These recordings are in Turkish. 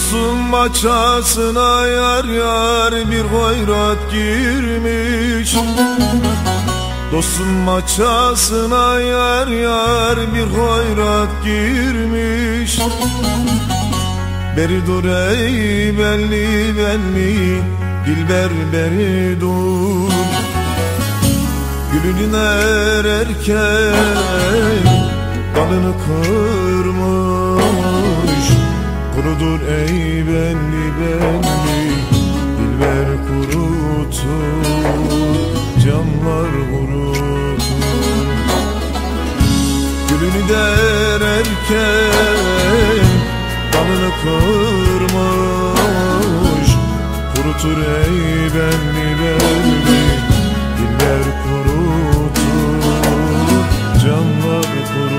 Dostum maçasına yar yar bir hayrat girmiş. Dostum maçasına yar yar bir hayrat girmiş. Beri dur ey belli belli dilber beri dur. Gülünün ererken dalını kırmış. Kurudur ey belli belli dilber kurutur, camlar kurutur. Gülünü dererken dalını kırmış. Kurutur ey belli belli dilber kurutur, camlar kurutur.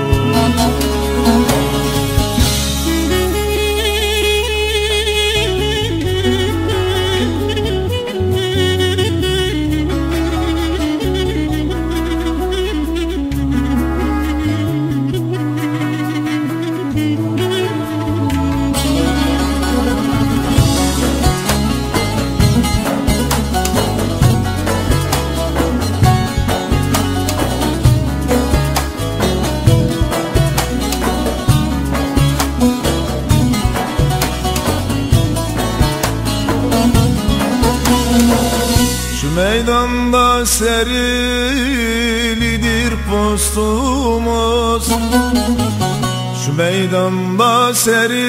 Meydanda serilidir postumuz. Şu meydanda serilidir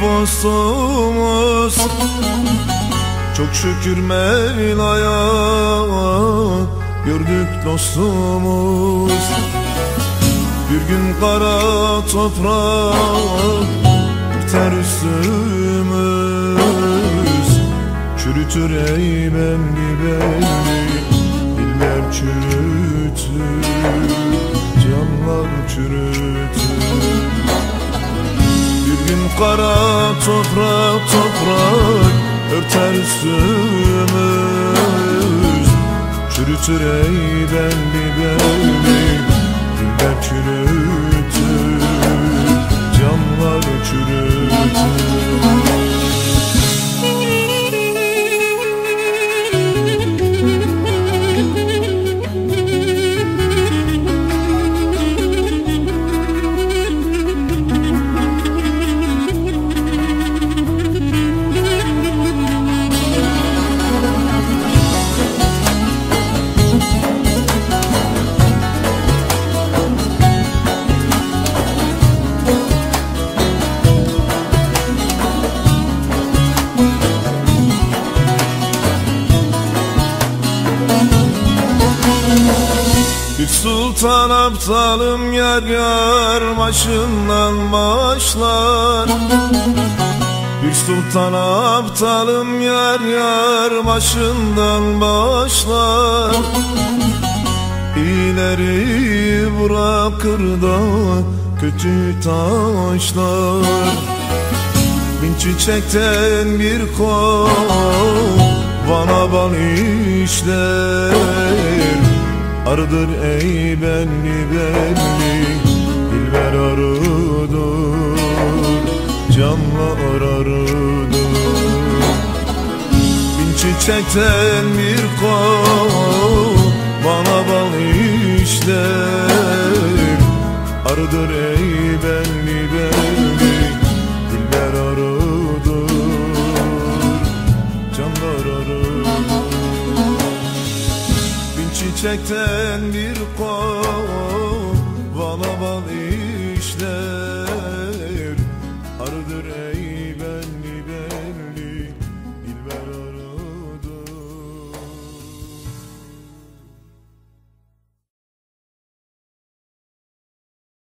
postumuz. Çok şükür Mevla'ya gördük dostumuz. Bir gün kara toprak biter üstümüz. Çürütür ey belli belli diller çürütür, camlar çürütür. Bir gün kara toprak toprak örter üstümüz. Çürütür ey belli belli diller çürütür, camlar çürütür. Bir sultan aptalım yar yar başından başlar. Bir sultan aptalım yar yar başından başlar. İleri bırakır da kötü taşlar. Bin çiçekten bir kovana bal işler. Arıdır ey belli belli dilber arıdır, camlar arıdır. Bin çiçekten bir kovana bal işler. Arıdır ey belli belli dilber arıdır, camlar arıdır. Çiçekten bir kovana bal